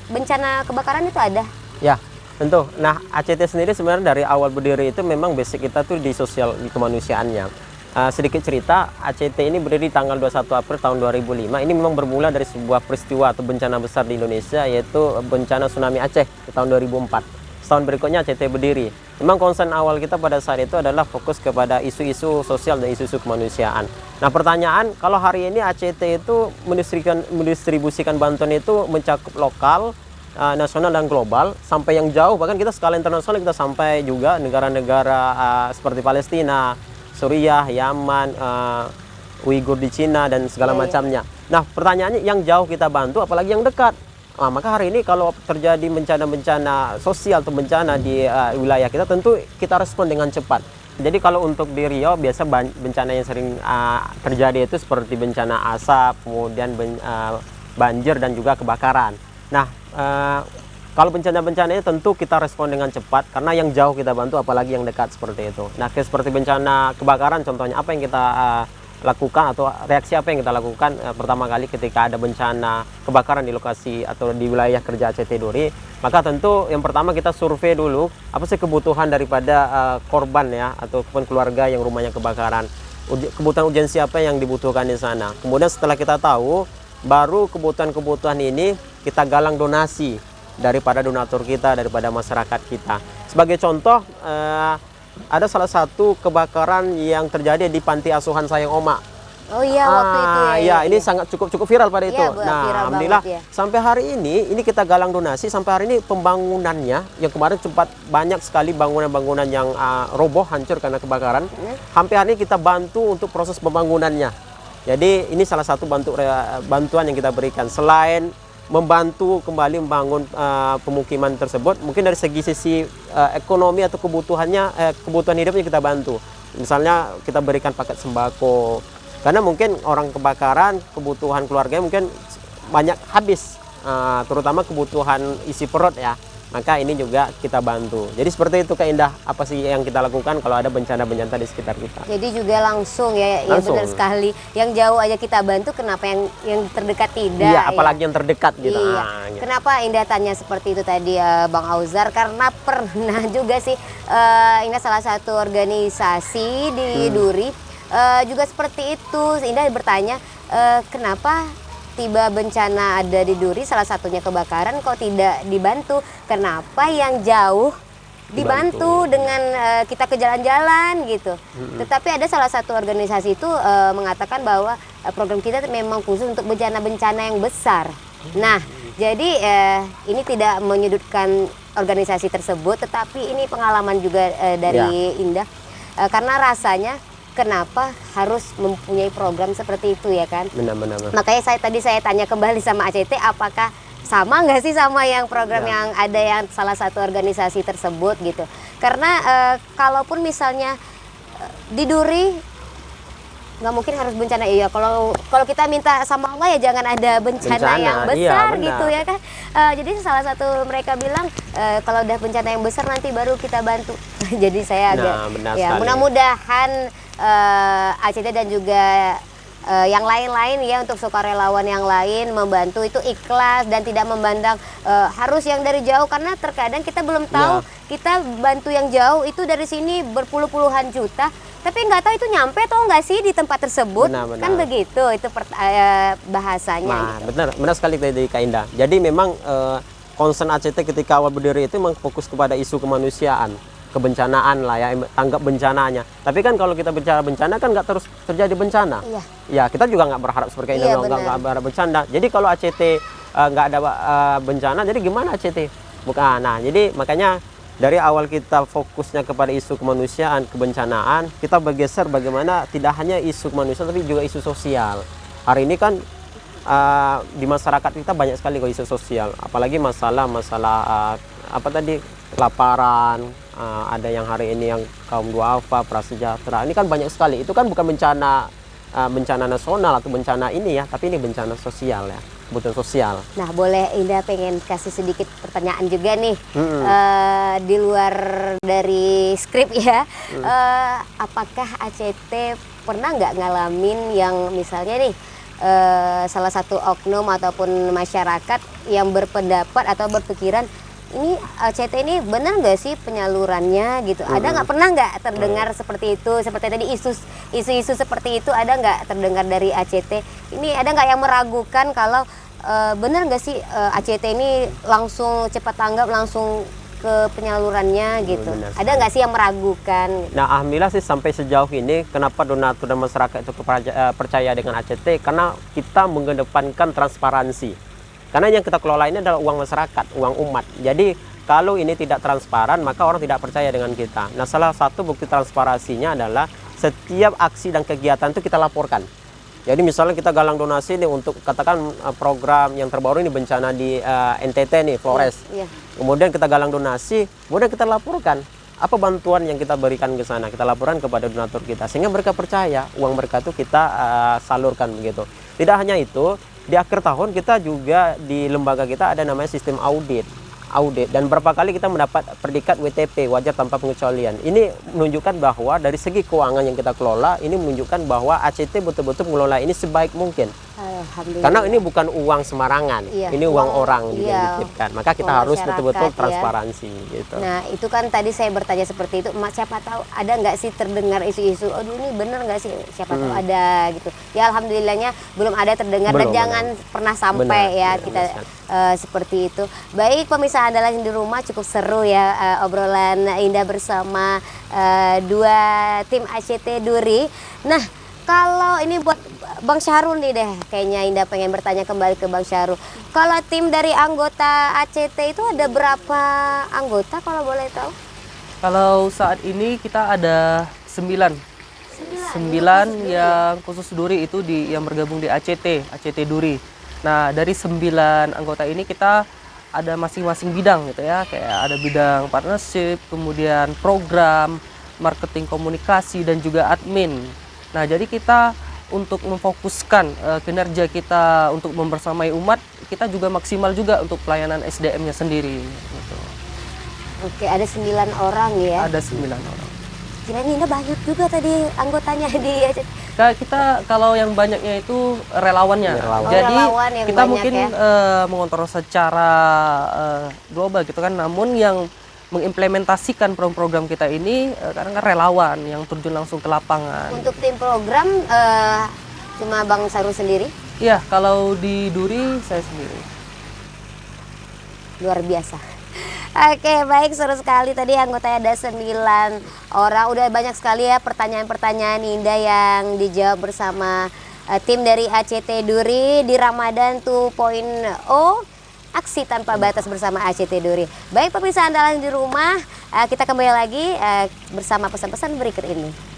bencana kebakaran itu ada? Ya, tentu. Nah, ACT sendiri sebenarnya dari awal berdiri itu memang basic kita tuh di sosial di kemanusiaannya. Sedikit cerita, ACT ini berdiri tanggal 21 April tahun 2005. Ini memang bermula dari sebuah peristiwa atau bencana besar di Indonesia, yaitu bencana tsunami Aceh di tahun 2004. Setahun berikutnya ACT berdiri. Memang concern awal kita pada saat itu adalah fokus kepada isu-isu sosial dan isu-isu kemanusiaan. Nah, pertanyaan, kalau hari ini ACT itu mendistribusikan bantuan itu mencakup lokal, nasional dan global, sampai yang jauh, bahkan kita skala internasional kita sampai juga negara-negara seperti Palestina, Suriah, Yaman, Uighur di Cina dan segala macamnya. Nah, pertanyaannya yang jauh kita bantu, apalagi yang dekat. Nah, maka hari ini kalau terjadi bencana-bencana sosial atau bencana di wilayah kita, tentu kita respon dengan cepat. Jadi kalau untuk di Riau biasa bencana yang sering terjadi itu seperti bencana asap, kemudian banjir dan juga kebakaran. Nah, kalau bencana-bencana ini tentu kita respon dengan cepat karena yang jauh kita bantu, apalagi yang dekat seperti itu. Nah, seperti bencana kebakaran contohnya, apa yang kita lakukan atau reaksi apa yang kita lakukan pertama kali ketika ada bencana kebakaran di lokasi atau di wilayah kerja ACT Duri, maka tentu yang pertama kita survei dulu apa sih kebutuhan daripada korban ya ataupun keluarga yang rumahnya kebakaran, kebutuhan urgensi apa yang dibutuhkan di sana. Kemudian setelah kita tahu, baru kebutuhan-kebutuhan ini kita galang donasi daripada donatur kita, daripada masyarakat kita. Sebagai contoh, ada salah satu kebakaran yang terjadi di panti asuhan Sayang Oma. Oh iya, waktu itu ya. Iya, ini sangat cukup viral pada itu. Iya, Nah, viral alhamdulillah banget, ya. sampai hari ini kita galang donasi, sampai hari ini pembangunannya yang kemarin sempat banyak sekali bangunan-bangunan yang roboh, hancur karena kebakaran. Hampir hari ini kita bantu untuk proses pembangunannya. Jadi ini salah satu bantuan yang kita berikan selain membantu kembali membangun pemukiman tersebut, mungkin dari sisi ekonomi atau kebutuhan hidupnya kita bantu. Misalnya kita berikan paket sembako, karena mungkin orang kebakaran kebutuhan keluarganya mungkin banyak habis, terutama kebutuhan isi perut ya. Maka ini juga kita bantu. Jadi seperti itu Kak Indah, apa sih yang kita lakukan kalau ada bencana-bencana di sekitar kita. Jadi juga langsung ya, Langsung. ya benar sekali. Yang jauh aja kita bantu, kenapa yang terdekat tidak? Iya, apalagi yang terdekat gitu. Iya. Gitu. Kenapa Indah tanya seperti itu tadi Bang Auzar? Karena pernah juga sih Indah salah satu organisasi di Duri juga seperti itu. Indah bertanya kenapa tiba bencana ada di Duri, salah satunya kebakaran, kok tidak dibantu? Kenapa yang jauh dibantu dengan kita ke jalan-jalan gitu? Tetapi ada salah satu organisasi itu mengatakan bahwa program kita memang khusus untuk bencana-bencana yang besar. Nah, jadi ini tidak menyudutkan organisasi tersebut, tetapi ini pengalaman juga dari Indah, karena rasanya kenapa harus mempunyai program seperti itu ya kan? Benar-benar. Makanya saya tanya kembali sama ACT, apakah sama nggak sih sama yang program yang ada yang salah satu organisasi tersebut gitu? Karena kalaupun misalnya di Duri nggak mungkin harus bencana, iya kalau kita minta sama Allah ya jangan ada bencana yang besar iya, gitu ya kan. Jadi salah satu mereka bilang kalau udah bencana yang besar nanti baru kita bantu. Jadi saya agak ya mudah-mudahan ACT dan juga yang lain-lain ya, untuk sukarelawan yang lain membantu itu ikhlas dan tidak memandang harus yang dari jauh, karena terkadang kita belum tahu kita bantu yang jauh itu dari sini berpuluh-puluhan juta, tapi nggak tahu itu nyampe atau nggak sih di tempat tersebut. Benar. Kan begitu itu bahasanya. Nah, gitu. benar sekali tadi Kak Indah. Jadi memang concern ACT ketika awal berdiri itu memang fokus kepada isu kemanusiaan, kebencanaan lah ya, tanggap bencananya. Tapi kan kalau kita bicara bencana kan nggak terus terjadi bencana. Iya. Ya kita juga nggak berharap seperti ini, nggak berharap bencana. Jadi kalau ACT nggak ada bencana, jadi gimana ACT? Bukan. Nah, jadi makanya dari awal kita fokusnya kepada isu kemanusiaan, kebencanaan, kita bergeser bagaimana tidak hanya isu kemanusiaan tapi juga isu sosial. Hari ini kan di masyarakat kita banyak sekali kok isu sosial, apalagi masalah apa tadi, kelaparan, ada yang hari ini yang kaum duafa, prasejahtera, ini kan banyak sekali. Itu kan bukan bencana nasional atau bencana ini ya, tapi ini bencana sosial ya, kebutuhan sosial. Nah, boleh Indah pengen kasih sedikit pertanyaan juga nih, di luar dari skrip ya. Apakah ACT pernah nggak ngalamin yang misalnya nih salah satu oknum ataupun masyarakat yang berpendapat atau berpikiran ini ACT ini benar nggak sih penyalurannya gitu? Ada nggak, pernah nggak terdengar seperti itu? Seperti tadi isu-isu seperti itu ada nggak terdengar dari ACT? Ini ada nggak yang meragukan kalau benar nggak sih ACT ini langsung cepat tanggap langsung ke penyalurannya gitu? Ada nggak sih yang meragukan? Nah, alhamdulillah sih sampai sejauh ini kenapa donatur dan masyarakat itu percaya dengan ACT, karena kita mengedepankan transparansi. Karena yang kita kelola ini adalah uang masyarakat, uang umat. Jadi kalau ini tidak transparan, maka orang tidak percaya dengan kita. Nah, salah satu bukti transparansinya adalah setiap aksi dan kegiatan itu kita laporkan. Jadi misalnya kita galang donasi nih untuk katakan program yang terbaru ini bencana di NTT nih, Flores. Kemudian kita galang donasi, kemudian kita laporkan. apa bantuan yang kita berikan ke sana, kita laporan kepada donatur kita sehingga mereka percaya uang mereka itu kita salurkan begitu. Tidak hanya itu, di akhir tahun kita juga di lembaga kita ada namanya sistem audit dan berapa kali kita mendapat predikat WTP, wajar tanpa pengecualian. Ini menunjukkan bahwa dari segi keuangan yang kita kelola ini menunjukkan bahwa ACT betul-betul mengelola ini sebaik mungkin. Alhamdulillah. Karena ini bukan uang sembarangan, Iya, ini uang orang iya, dititipkan. Maka kita uang harus masyarakat, betul-betul ya. transparansi gitu. Nah itu kan tadi saya bertanya seperti itu, siapa tahu ada nggak sih terdengar isu-isu, aduh ini bener nggak sih, siapa tahu ada gitu. Ya alhamdulillahnya belum ada terdengar dan Belum, jangan pernah sampai Benar, ya benar, kita benar. seperti itu. Baik pemirsa Andalas di rumah, cukup seru ya obrolan indah bersama dua tim ACT Duri. Nah kalau ini buat Bang Syahrul nih deh, kayaknya Indah pengen bertanya kembali ke Bang Syahrul. Kalau tim dari anggota ACT itu ada berapa anggota kalau boleh tahu? Kalau saat ini kita ada 9 yang khusus Duri itu yang bergabung di ACT Duri. Nah dari 9 anggota ini kita ada masing-masing bidang gitu ya, kayak ada bidang partnership, kemudian program, marketing komunikasi dan juga admin. Nah jadi kita untuk memfokuskan kinerja kita untuk membersamai umat, kita juga maksimal juga untuk pelayanan SDM-nya sendiri. Gitu. Oke, ada 9 orang ya. Ada 9 orang. Kirain Indah banyak juga tadi anggotanya di ACT. Kita kalau yang banyaknya itu relawannya. Relawan. Jadi relawan yang kita banyak mungkin ya. mengontrol secara global gitu kan. Namun yang mengimplementasikan program-program kita ini kadang kan relawan yang terjun langsung ke lapangan. Untuk tim program cuma Bang Syahrul sendiri? Iya, kalau di Duri saya sendiri. Luar biasa. Oke, baik, seru sekali tadi anggotanya ada 9 orang. Udah banyak sekali ya pertanyaan-pertanyaan indah yang dijawab bersama tim dari ACT Duri di Ramadan 2.0 aksi tanpa batas bersama ACT Duri. Baik pemirsa Andalas di rumah, kita kembali lagi bersama pesan-pesan berikut ini.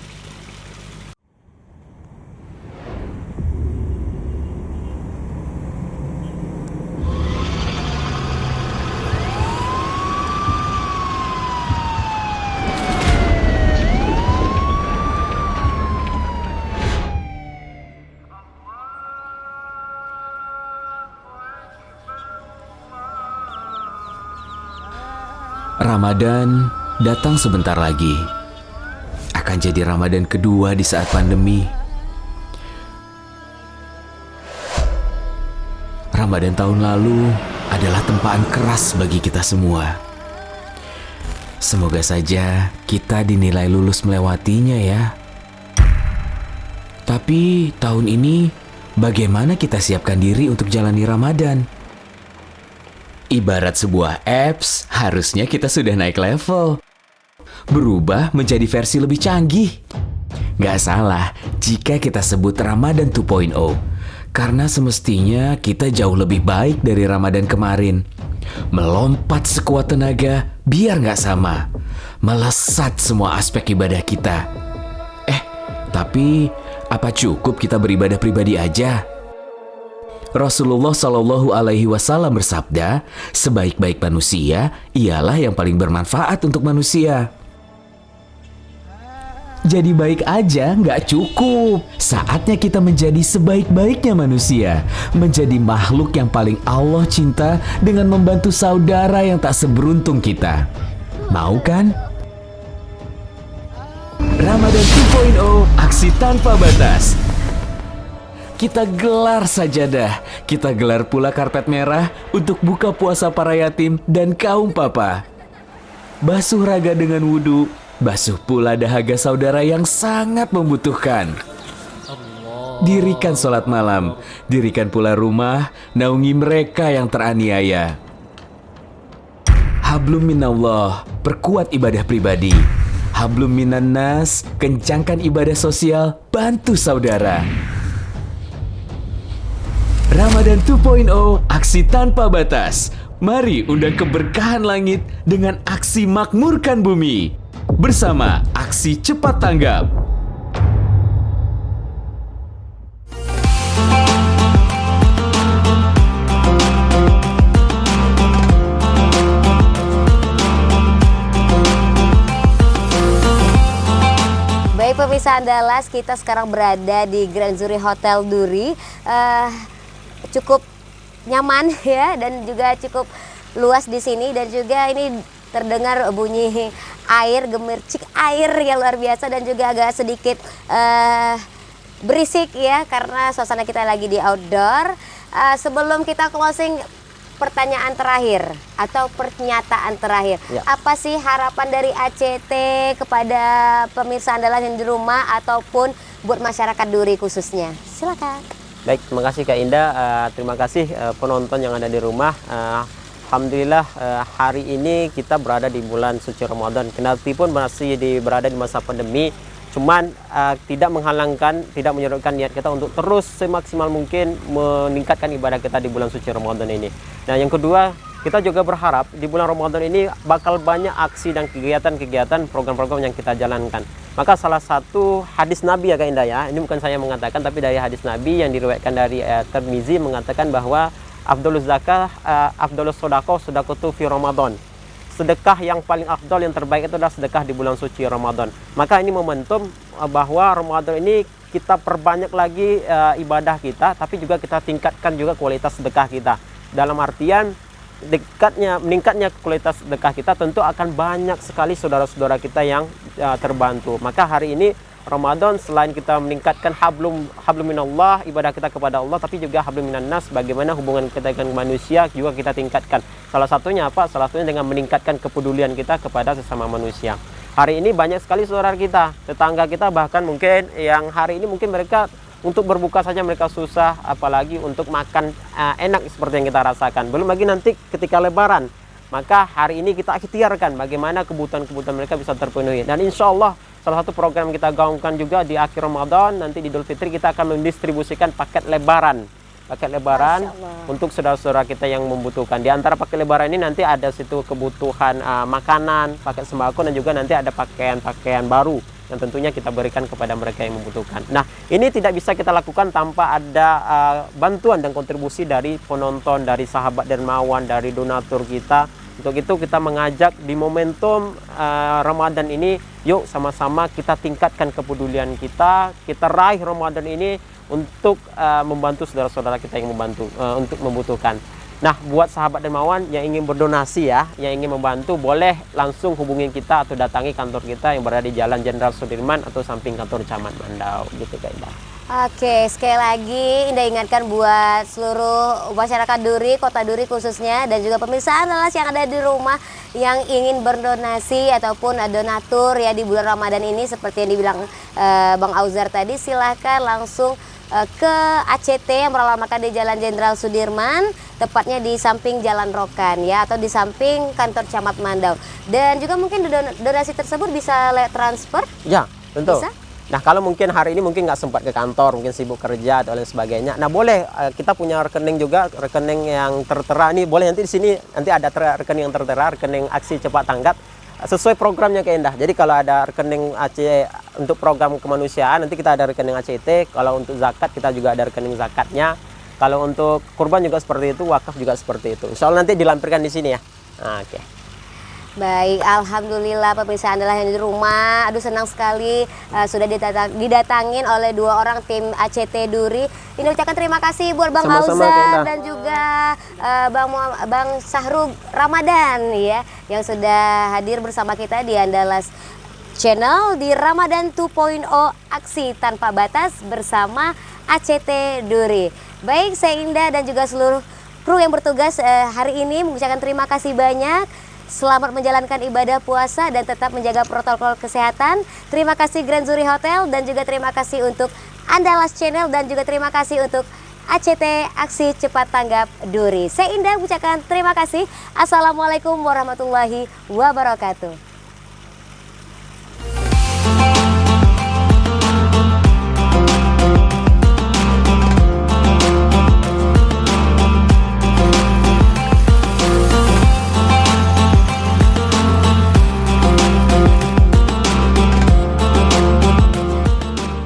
Ramadan datang sebentar lagi. Akan jadi Ramadan kedua di saat pandemi. Ramadan tahun lalu adalah tempaan keras bagi kita semua. Semoga saja kita dinilai lulus melewatinya ya. Tapi tahun ini bagaimana kita siapkan diri untuk jalani Ramadan? Ibarat sebuah apps, harusnya kita sudah naik level. Berubah menjadi versi lebih canggih. Gak salah jika kita sebut Ramadan 2.0. Karena semestinya kita jauh lebih baik dari Ramadan kemarin. Melompat sekuat tenaga biar gak sama. Melesat semua aspek ibadah kita. Tapi apa cukup kita beribadah pribadi aja? Rasulullah Shallallahu Alaihi Wasallam bersabda, sebaik-baik manusia ialah yang paling bermanfaat untuk manusia. Jadi baik aja nggak cukup. Saatnya kita menjadi sebaik-baiknya manusia, menjadi makhluk yang paling Allah cinta dengan membantu saudara yang tak seberuntung kita. Mau kan? Ramadan 2.0, aksi tanpa batas. Kita gelar sajadah, kita gelar pula karpet merah untuk buka puasa para yatim dan kaum papa. Basuh raga dengan wudhu, basuh pula dahaga saudara yang sangat membutuhkan. Dirikan sholat malam, dirikan pula rumah, naungi mereka yang teraniaya. Hablum minallah, perkuat ibadah pribadi. Hablum minan nas, kencangkan ibadah sosial, bantu saudara. Ramadan 2.0, aksi tanpa batas. Mari undang keberkahan langit dengan aksi makmurkan bumi. Bersama aksi cepat tanggap. pemirsa Andalas, kita sekarang berada di Grand Zuri Hotel Duri. Cukup nyaman ya, dan juga cukup luas di sini, dan juga ini terdengar bunyi air, gemercik air yang luar biasa, dan juga agak sedikit berisik ya, karena suasana kita lagi di outdoor. Sebelum kita closing, pertanyaan terakhir atau pernyataan terakhir, Ya. apa sih harapan dari ACT kepada pemirsa Andalas yang di rumah ataupun buat masyarakat Duri khususnya? Silakan. Baik, terima kasih Kak Indah. Terima kasih penonton yang ada di rumah. Alhamdulillah hari ini kita berada di bulan suci Ramadan. Kendati pun masih berada di masa pandemi, cuman tidak menghalangkan, tidak menyurutkan niat kita untuk terus semaksimal mungkin meningkatkan ibadah kita di bulan suci Ramadan ini. Nah, yang kedua, kita juga berharap di bulan Ramadan ini bakal banyak aksi dan kegiatan-kegiatan, program-program yang kita jalankan. Maka salah satu hadis Nabi ya Kak Indah ya, ini bukan saya mengatakan, tapi dari hadis Nabi yang diriwayatkan dari Tirmizi mengatakan bahwa afdhaluz zakah, afdhalus shadaqah, shadaqatu fi Ramadan. Sedekah yang paling afdal, yang terbaik itu adalah sedekah di bulan suci Ramadan. Maka ini momentum bahwa Ramadan ini kita perbanyak lagi ibadah kita, tapi juga kita tingkatkan juga kualitas sedekah kita. Dalam artian meningkatnya kualitas sedekah kita, tentu akan banyak sekali saudara-saudara kita yang terbantu. Maka hari ini Ramadan, selain kita meningkatkan hablum minallah, ibadah kita kepada Allah, tapi juga hablum minan nas, bagaimana hubungan kita dengan manusia juga kita tingkatkan. Salah satunya apa? Salah satunya dengan meningkatkan kepedulian kita kepada sesama manusia. Hari ini banyak sekali saudara kita, tetangga kita, bahkan mungkin yang hari ini mungkin mereka untuk berbuka saja mereka susah, apalagi untuk makan enak seperti yang kita rasakan. Belum lagi nanti ketika Lebaran. Maka hari ini kita ikhtiarkan bagaimana kebutuhan-kebutuhan mereka bisa terpenuhi. Dan insya Allah salah satu program kita gaungkan juga di akhir Ramadan, nanti di Idul Fitri kita akan mendistribusikan paket lebaran. Paket lebaran untuk saudara-saudara kita yang membutuhkan. Di antara paket lebaran ini nanti ada situ kebutuhan makanan, paket sembako, dan juga nanti ada pakaian-pakaian baru yang tentunya kita berikan kepada mereka yang membutuhkan. Nah, ini tidak bisa kita lakukan tanpa ada bantuan dan kontribusi dari penonton, dari sahabat dermawan, dari donatur kita. Untuk itu kita mengajak di momentum Ramadan ini, yuk sama-sama kita tingkatkan kepedulian kita raih Ramadan ini untuk membantu saudara-saudara kita yang untuk membutuhkan. Nah, buat sahabat dermawan yang ingin berdonasi ya, yang ingin membantu, boleh langsung hubungin kita atau datangi kantor kita yang berada di Jalan Jenderal Sudirman atau samping kantor Camat Mandau, gitu Kak Indah. Oke, sekali lagi Indah ingatkan buat seluruh masyarakat Duri, kota Duri khususnya, dan juga pemirsa Andalas yang ada di rumah yang ingin berdonasi ataupun donatur ya di bulan Ramadan ini, seperti yang dibilang Bang Auzar tadi, silahkan langsung ke ACT yang beralamatkan di Jalan Jenderal Sudirman, tepatnya di samping Jalan Rokan ya, atau di samping kantor Camat Mandau. Dan juga mungkin donasi tersebut bisa transfer? Ya, tentu. Bisa? Nah, kalau mungkin hari ini mungkin nggak sempat ke kantor, mungkin sibuk kerja atau lain sebagainya. Nah, boleh kita punya rekening juga, rekening yang tertera nih. Boleh nanti di sini nanti ada rekening yang tertera, rekening aksi cepat tanggap sesuai programnya Kak Indah. Jadi kalau ada rekening untuk program kemanusiaan, nanti kita ada rekening ACT. Kalau untuk zakat kita juga ada rekening zakatnya. Kalau untuk kurban juga seperti itu, wakaf juga seperti itu. Insya Allah nanti dilampirkan di sini ya. Nah, oke. Baik, alhamdulillah pemirsa Andalas yang di rumah. Aduh, senang sekali sudah didatangin oleh dua orang tim ACT Duri. Ini ucapkan terima kasih buat Bang Sama-sama, Auzar Kak Indah. dan juga Bang Syahrul Ramadan ya, yang sudah hadir bersama kita di Andalas Channel di Ramadan 2.0 Aksi Tanpa Batas bersama ACT Duri. Baik, saya Indah dan juga seluruh kru yang bertugas hari ini mengucapkan terima kasih banyak. Selamat menjalankan ibadah puasa dan tetap menjaga protokol kesehatan. Terima kasih Grand Zuri Hotel, dan juga terima kasih untuk Andalas Channel, dan juga terima kasih untuk ACT Aksi Cepat Tanggap Duri. Saya Indah mengucapkan terima kasih. Assalamualaikum warahmatullahi wabarakatuh.